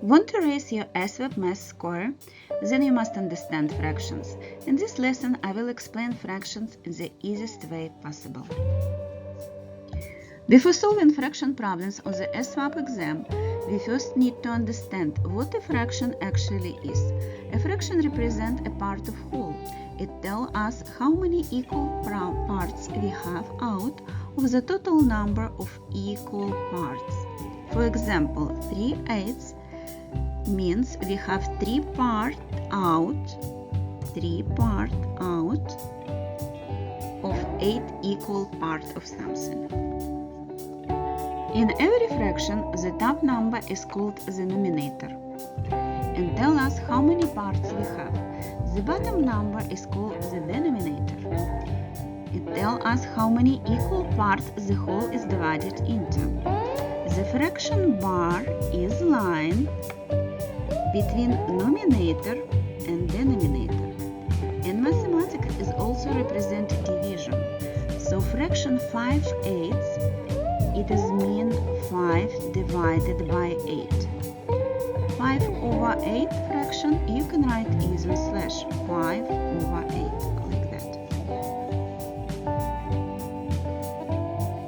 Want to raise your ASVAB math score? Then you must understand fractions. In this lesson, I will explain fractions in the easiest way possible. Before solving fraction problems on the ASVAB exam, we first need to understand what a fraction actually is. A fraction represents a part of whole. It tells us how many equal parts we have out of the total number of equal parts. For example, 3/8 means we have 3 parts out of 8 equal parts of something. In every fraction, the top number is called the numerator and tell us how many parts we have. The bottom number is called the denominator. It tells us how many equal parts the whole is divided into. The fraction bar is line between numerator and denominator. In mathematics, it also represents division. So fraction 5/8, it is mean 5 divided by 8. 5/8 fraction, you can write using slash 5/8, like that.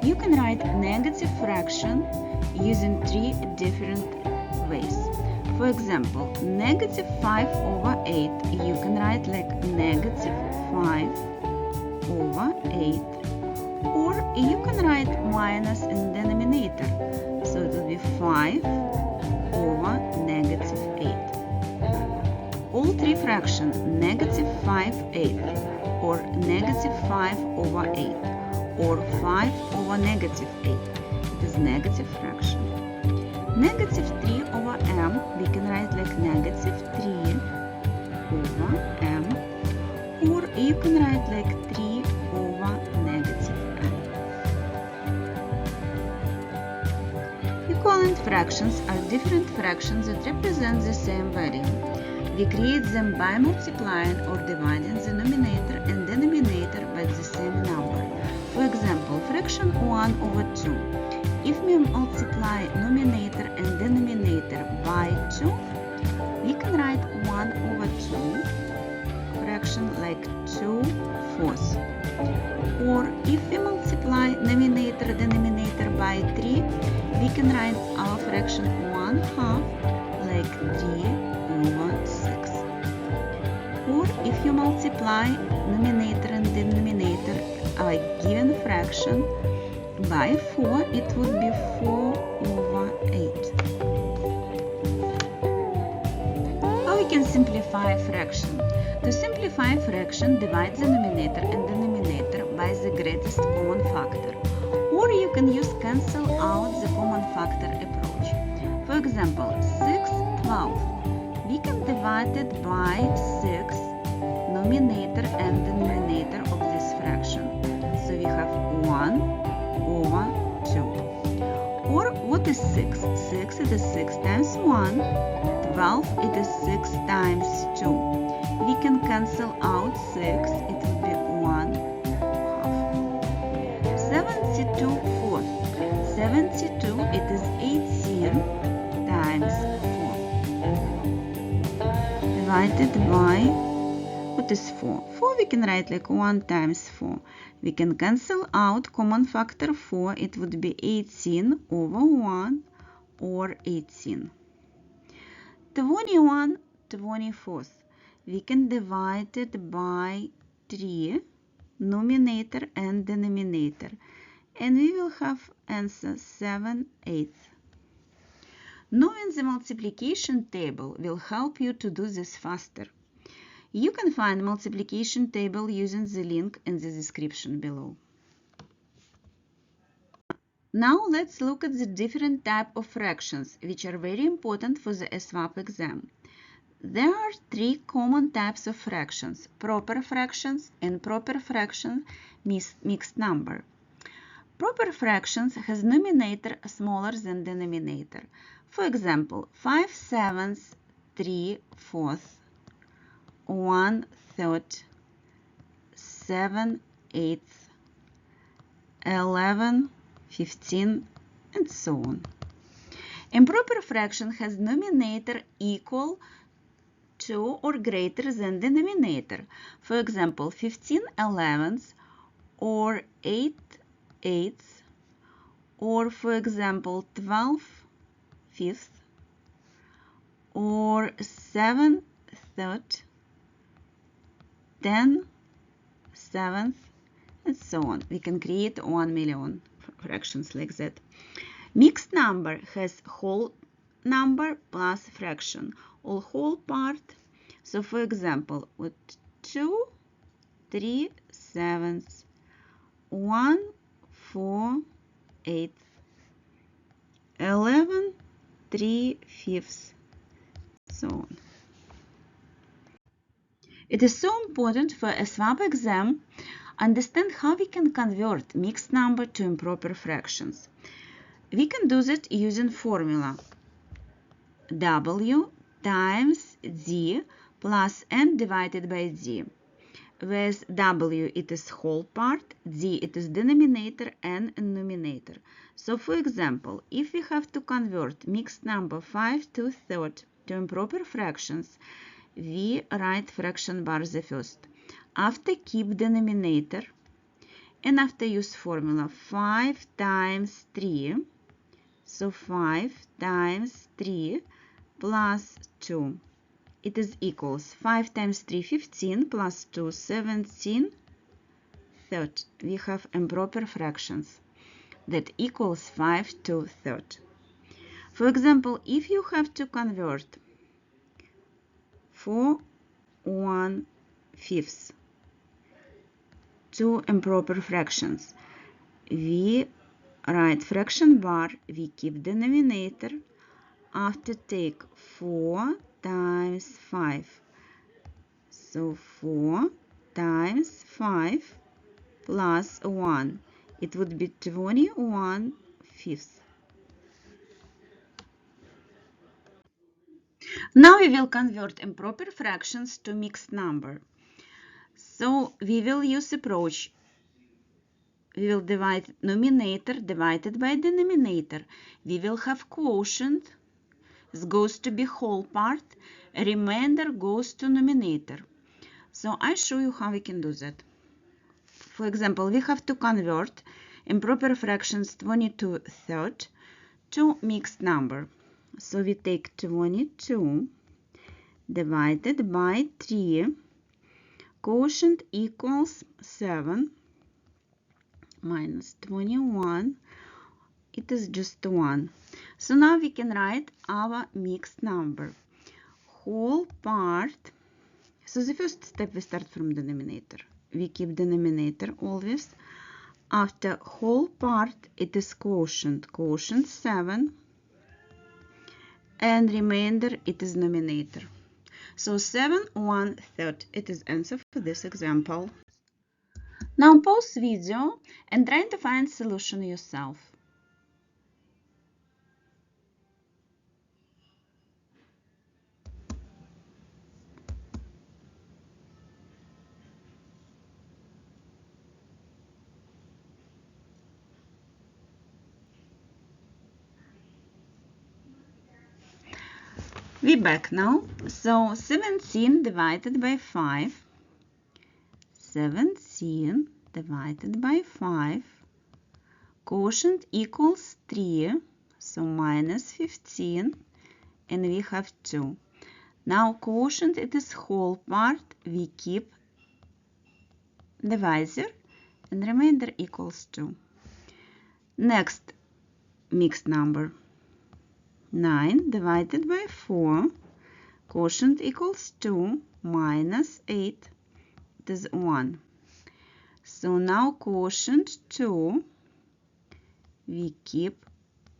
You can write negative fraction using 3 different ways. For example, negative 5/8, you can write like negative 5/8, or you can write minus in denominator, so it will be 5/8. All three fractions, negative 5/8, or negative 5/8, or 5/8, it is negative fraction. Negative 3/m, we can write like negative 3/m, or you can write like 3/negative m. Equivalent fractions are different fractions that represent the same value. We create them by multiplying or dividing the numerator and denominator by the same number. For example, fraction 1/2. If we multiply numerator and denominator by 2, we can write 1/2 fraction like 2/4. Or if we multiply numerator and denominator by 3, we can write our fraction 1/2 like 3/6. Or if you multiply numerator and denominator our given fraction by 4, it would be 4/8. How we can simplify a fraction? To simplify a fraction, divide the numerator and denominator by the greatest common factor. Or you can use cancel out the common factor approach. For example, 6/12. We can divide it by 6, numerator and denominator of this fraction. So we have 1/2. Or what is 6? 6 it is 6 times 1. 12 it is 6 times 2. We can cancel out 6, it will be 1/2. 72/4. 72 it is 18 times 4. Divided by, what is 4? 4 we can write like 1 times 4. We can cancel out common factor 4, it would be 18/1 or 18. 21/24. We can divide it by 3, numerator and denominator, and we will have answer 7/8. Knowing the multiplication table will help you to do this faster. You can find multiplication table using the link in the description below. Now let's look at the different type of fractions, which are very important for the ASVAB exam. There are 3 common types of fractions: proper fractions, improper fractions, mixed number. Proper fractions has numerator smaller than denominator. For example, 5/7, 3/4, 1/3, 7/8, 11, 15, and so on. Improper fraction has numerator equal to or greater than denominator. For example, 15/11 or 8/8, or for example 12/5 or 7/3, 10/7, and so on. We can create 1 million fractions like that. Mixed number has whole number plus fraction, or whole part. So for example, with 2/3/7, 1/4/8, 11/3/5, so on. It is so important for a ASVAB exam understand how we can convert mixed number to improper fractions. We can do that using formula W times D plus N divided by D. Whereas W it is whole part, D it is denominator, N numerator. So for example, if we have to convert mixed number 5/3 to improper fractions, we write fraction bar the first. After keep denominator and after use formula 5 times 3. So 5 times 3 plus 2. It is equals 5 times 3, 15, plus 2, 17, 30. We have improper fractions that equals 5/3. For example, if you have to convert 4/1/5 to improper fractions, we write fraction bar, we keep denominator, after take 4 times 5. So 4 times 5 plus 1. It would be 21/5. Now we will convert improper fractions to mixed number. So we will use approach. We will divide numerator divided by denominator. We will have quotient. This goes to be whole part. Remainder goes to numerator. So I show you how we can do that. For example, we have to convert improper fractions 22/3 to mixed number. So we take 22 divided by 3. Quotient equals 7 minus 21. It is just 1. So now we can write our mixed number. Whole part. So the first step, we start from denominator. We keep denominator always. After whole part, it is quotient. Quotient 7. And remainder, it is numerator. So 7/1/3. It is answer for this example. Now pause video and try to find solution yourself. We're back now. So 17 divided by 5. 17 divided by 5. Quotient equals 3. So minus 15. And we have 2. Now quotient, it is whole part. We keep divisor. And remainder equals 2. Next mixed number. 9 divided by 4, quotient equals 2 minus 8, it is 1. So now quotient 2, we keep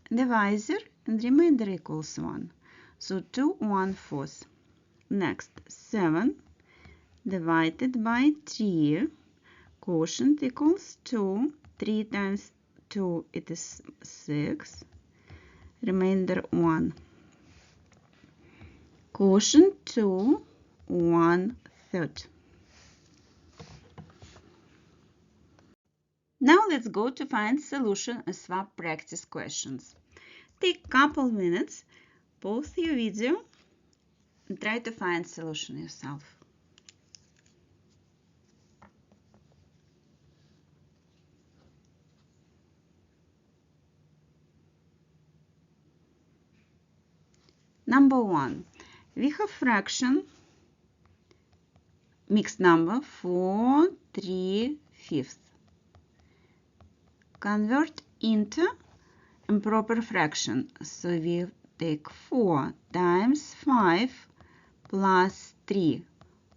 divisor and remainder equals 1. So 2/1/4. Next 7 divided by 3, quotient equals 2, 3 times 2, it is 6. Remainder 1. Quotient 2, 1/3. Now let's go to find solution of ASVAB practice questions. take a couple minutes, pause your video, and try to find solution yourself. Number 1. We have fraction, mixed number 4 3/5. Convert into improper fraction. So we take 4 times 5 plus 3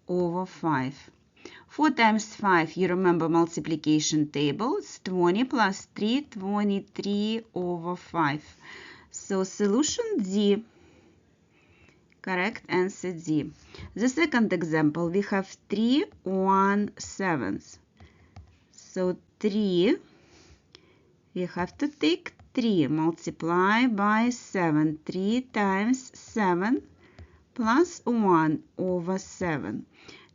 over 5. 4 times 5, you remember multiplication table, it's 20 plus 3, 23 over 5. So solution D. Correct answer D. The second example, we have 3 1/7. So 3, we have to take 3, multiply by 7. 3 times 7 plus 1 over 7.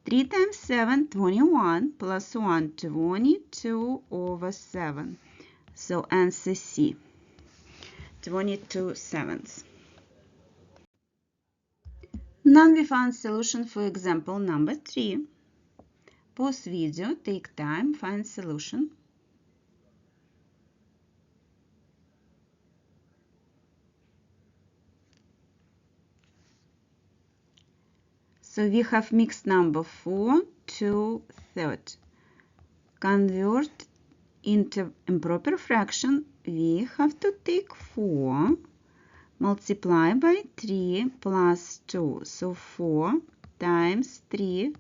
3 times 7, 21, plus 1, 22 over 7. So answer C, 22/7. Now we found solution for example number 3. Pause video, take time, find solution. So we have mixed number 4 2/3. Convert into improper fraction. We have to take 4, multiply by 3 plus 2. So 4 times 3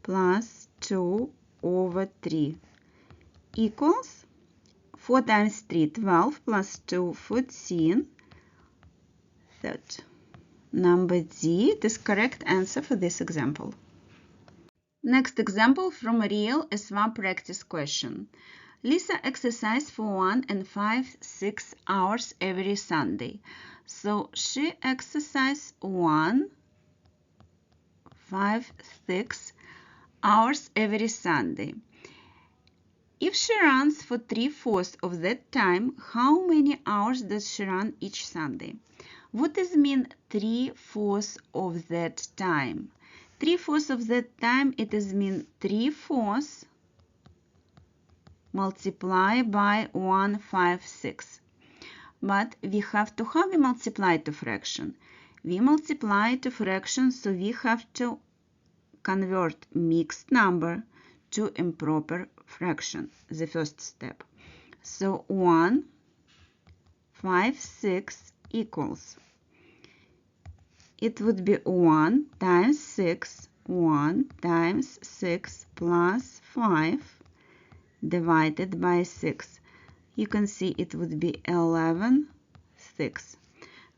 plus 2 over 3 equals 4 times 3, 12 plus 2, 14, 30. Number D, it is correct answer for this example. Next example from a real ASVAB practice question. Lisa exercises for 1 and 5-6 hours every Sunday. So she exercises 1, 5-6 hours every Sunday. If she runs for 3/4 of that time, how many hours does she run each Sunday? What does mean 3/4 of that time? 3/4 of that time, it is mean 3/4 multiplied by 1 5/6. But we have to, how we multiply to fraction? We multiply to fraction, so we have to convert mixed number to improper fraction, the first step. So 1 5/6 equals, it would be 1 times 6, 1 times 6 plus 5 divided by 6. You can see it would be 11/6.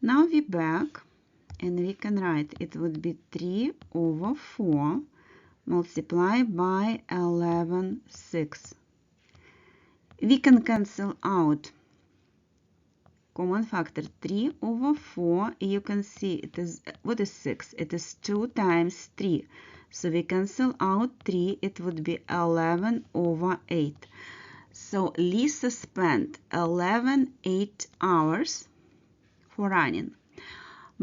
Now we back and we can write it would be 3 over 4 multiplied by 11/6. We can cancel out common factor 3 over 4. You can see it is, what is 6? It is 2 times 3. So we cancel out 3. It would be 11 over 8. So Lisa spent 8 hours for running.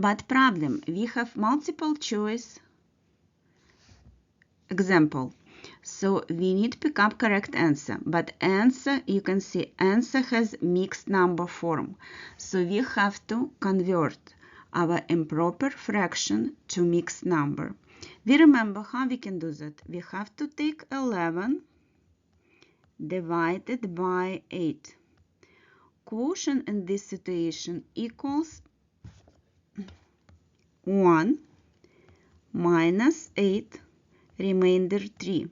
But problem, we have multiple choice example. So we need to pick up correct answer. But answer, you can see answer has mixed number form. So we have to convert our improper fraction to mixed number. We remember how we can do that. We have to take 11 divided by 8. Quotient in this situation equals 1 minus 8, remainder 3.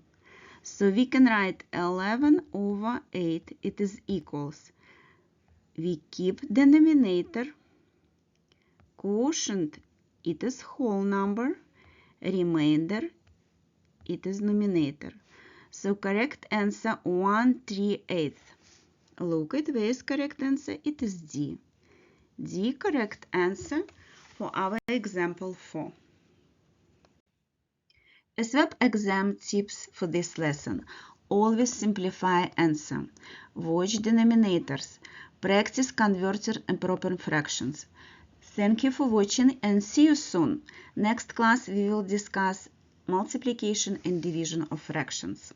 So we can write 11 over 8, it is equals. We keep denominator, quotient, it is whole number, remainder, it is numerator. So correct answer 1/3/8. Look at where is correct answer, it is D. D correct answer for our example 4. ASVAB exam tips for this lesson. Always simplify answer. Watch denominators. practice converting improper fractions. Thank you for watching and see you soon. Next class we will discuss multiplication and division of fractions.